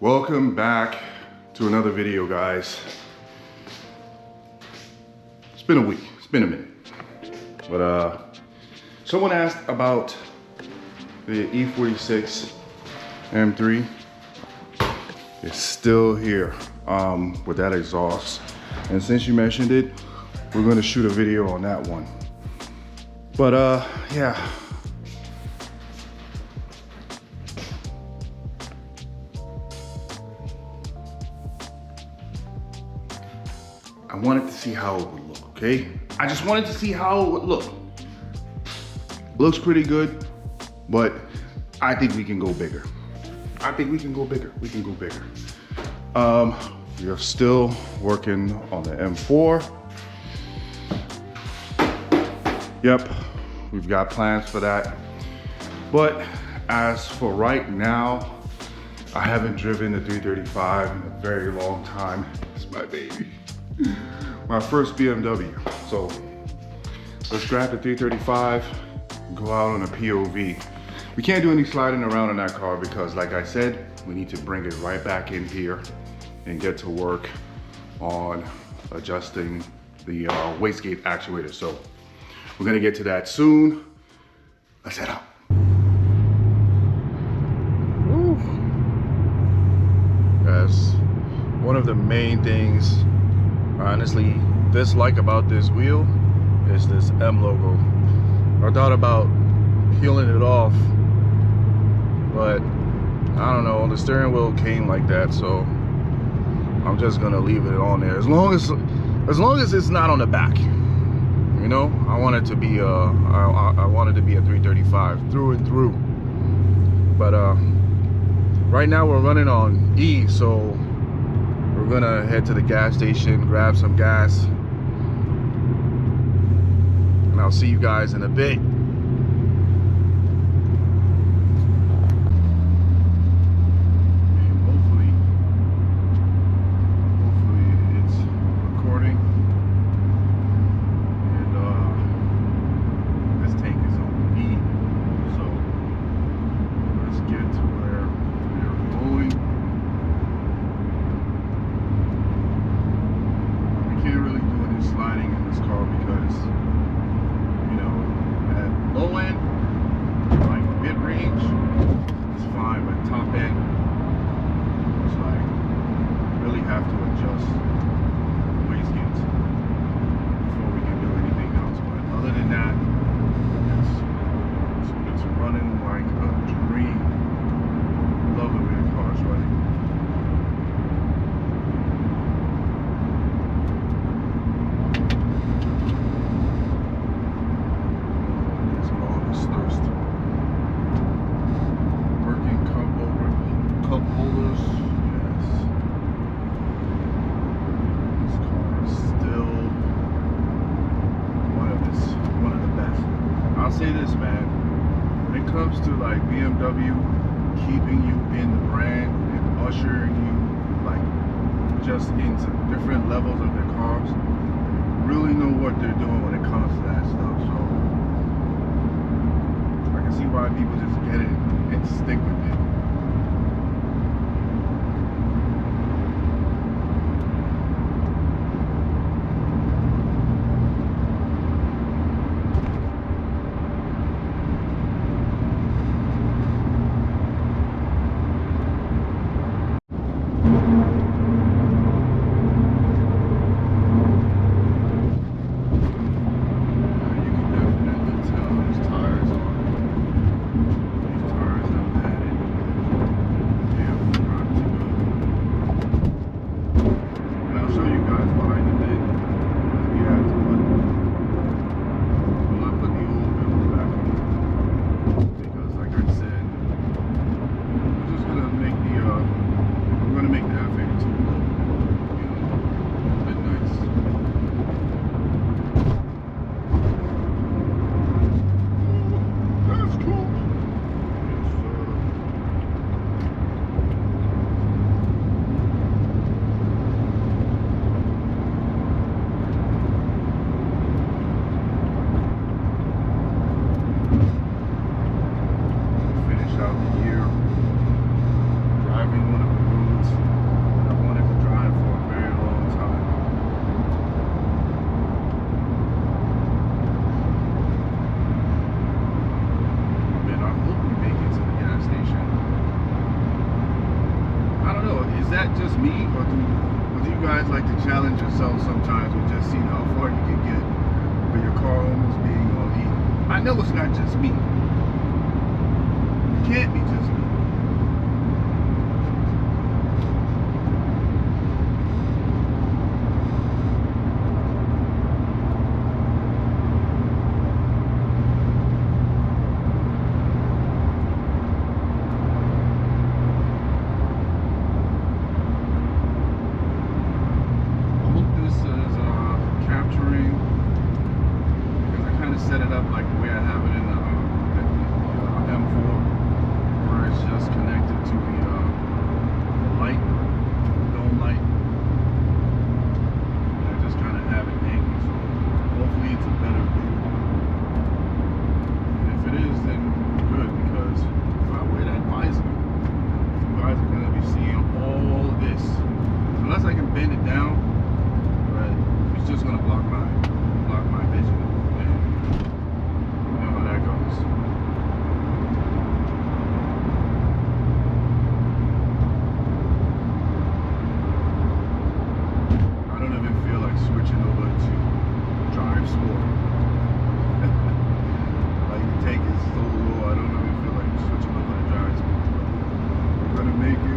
Welcome back to another video, guys. It's been a week, it's been a minute. But someone asked about the E46 M3. It's still here with that exhaust. And since you mentioned it, we're gonna shoot a video on that one. But yeah. I wanted to see how it would look, okay? I just wanted to see how it would look. Looks pretty good, but I think we can go bigger. I think we can go bigger. We can go bigger. We are still working on the M4. Yep, we've got plans for that. But as for right now, I haven't driven the 335 in a very long time. It's my baby. My first BMW. So let's grab the 335 and go out on a POV. We can't do any sliding around in that car because, like I said, we need to bring it right back in here and get to work on adjusting the wastegate actuator. So we're gonna get to that soon. Let's head out. Woo. That's one of the main things I honestly dislike about this wheel is this M logo. I thought about peeling it off, but I don't know, the steering wheel came like that, so I'm just gonna leave it on there as long as it's not on the back. You know, I want it to be I want it to be a 335 through and through. But right now we're running on E, so we're gonna head to the gas station, grab some gas, and I'll see you guys in a bit. BMW keeping you in the brand and ushering you like just into different levels of their cars, really know what they're doing when it comes to that stuff. So I can see why people just get it and stick with it. that just me, or do you guys like to challenge yourself sometimes with just seeing how far you can get with your car almost being on E? I know it's not just me. It can't be just me. Set it up like the way I have it in the M4, where it's just connected to the light, dome light. And I just kind of have it hanging, so hopefully it's a better view. And if it is, then good, because if I wear that visor, you guys are going to be seeing all of this. Unless I can bend it down, but it's just going to block my vision. Switching over to drive sport. Like the tank is so low, I don't even feel like switching over to drive sport. We're gonna make it,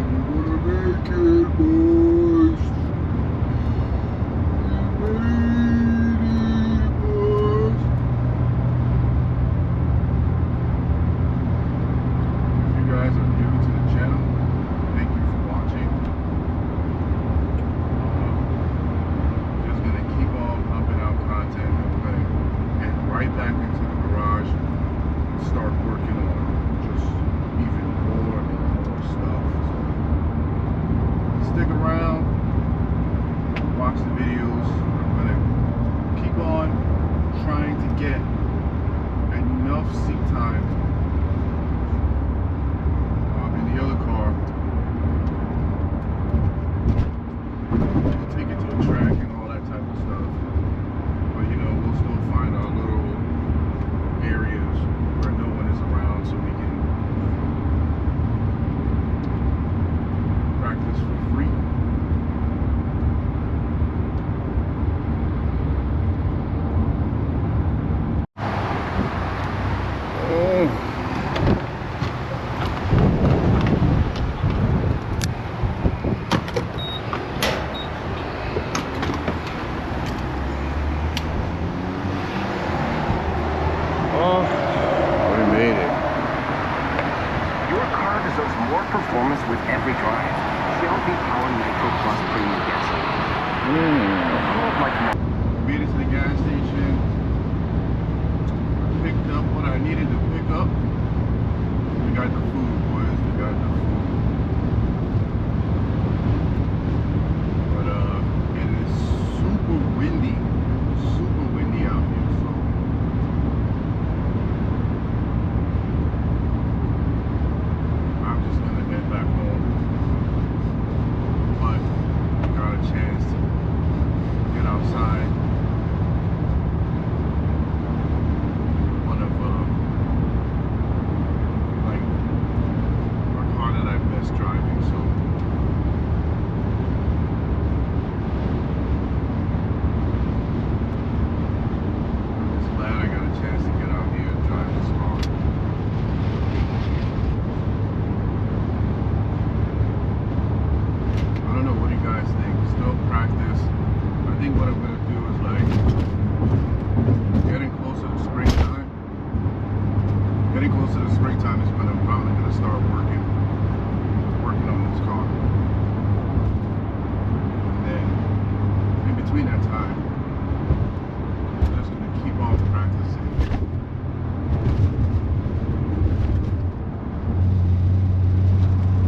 boys. We made it, boys. If you guys are new to the channel, thank you for watching. Content, and we're going to get right back into the garage and start working on just even more and more stuff. So stick around, watch the videos. I'm going to keep on trying to get enough seat time in the other car to take it to a track and all that type of stuff. But you know, we'll still find our little areas where no one is around so we can practice for free. Performance with every drive. Shell V-Power Nitro Plus Premium Gasoline. Made it to the gas station. Picked up what I needed to pick up. We got the food, boys. We got the food. But it is super windy out here. So I'm just gonna head back home, but got a chance to get outside. One of like a car that I miss driving, so I'm just glad I got a chance to get out here and drive this car. I don't know, what do you guys think? Still practice. I think what I'm gonna do is like getting closer to springtime. Getting closer to springtime is when I'm probably gonna start working on this car. And then in between that time, I'm just gonna keep on practicing.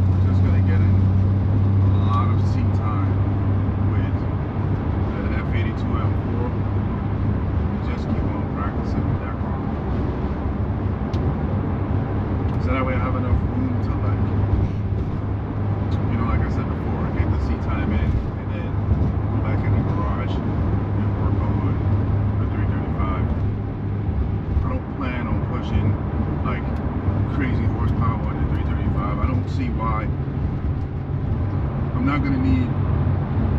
I'm just gonna get in a lot of seat time with the F82 M4 and just keep on practicing with that car. So that way I have enough room to, like, you know, like I said before, get the seat time in and then go back in the garage and work on the 335. I don't plan on pushing like crazy horsepower on the 335. I don't see why. I'm not gonna need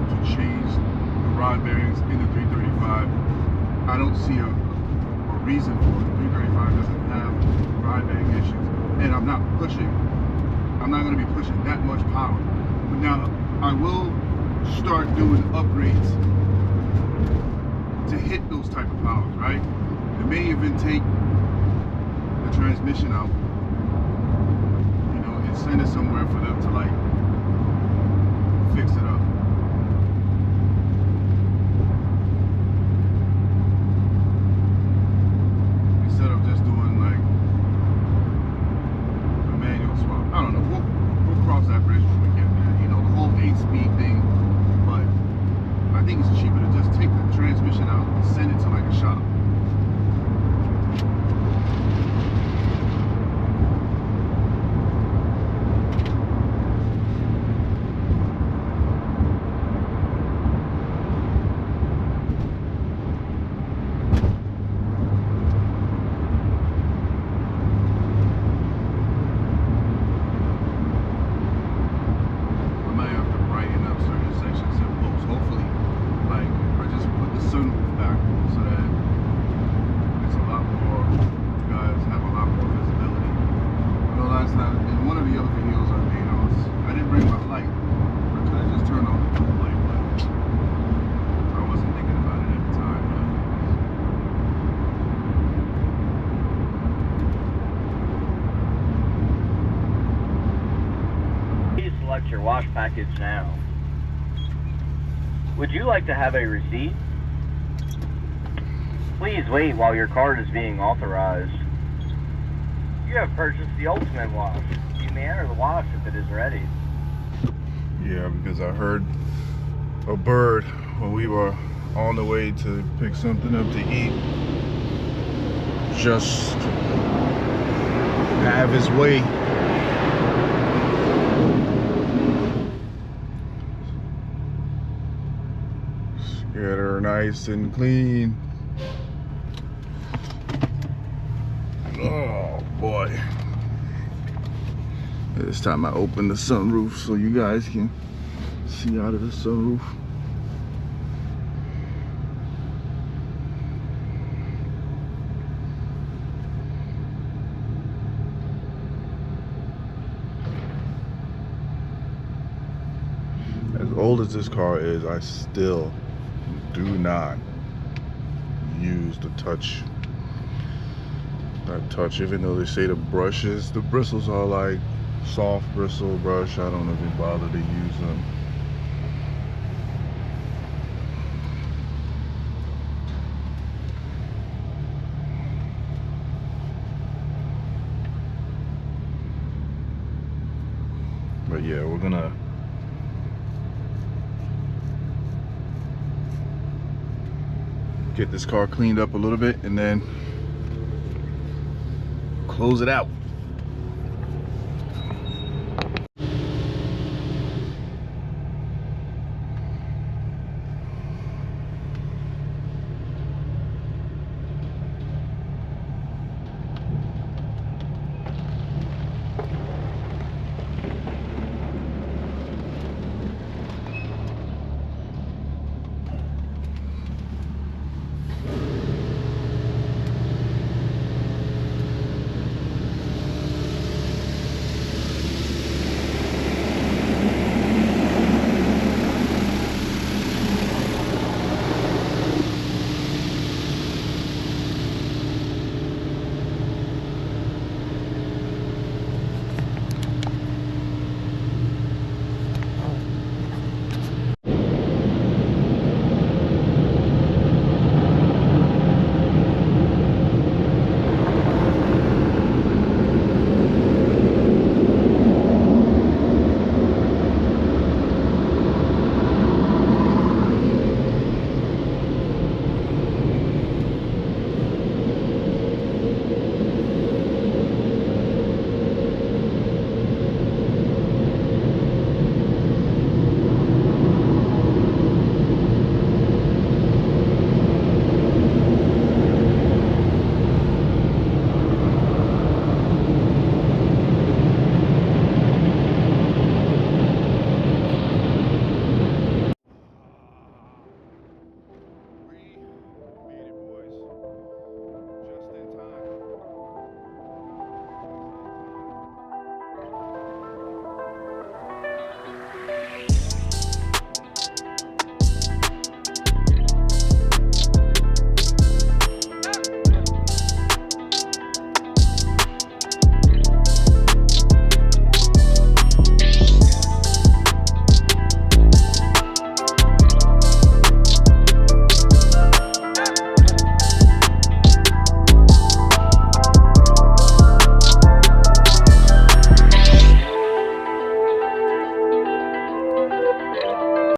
to change the rod bearings in the 335. I don't see a reason for it. The 335 doesn't have rod bearing issues, and I'm not gonna be pushing that much power. But now I will start doing upgrades to hit those type of powers, right? It may even take the transmission out, you know, and send it somewhere for them to like fix it up. Instead of just doing like a manual swap. I don't know. We'll cross that bridge when we get there. You know, the whole 8-speed thing. But I think it's cheaper to just take the transmission out and send it to like a shop. Your wash package now. Would you like to have a receipt? Please wait while your card is being authorized. You have purchased the ultimate wash. You may enter the wash if it is ready. Yeah, because I heard a bird when we were on the way to pick something up to eat just have his way. Get her nice and clean. Oh boy. This time I open the sunroof so you guys can see out of the sunroof. As old as this car is, I still do not use the touch. That touch, even though they say the bristles are like soft bristle brush, I don't even bother to use them. But yeah, we're gonna get this car cleaned up a little bit and then close it out.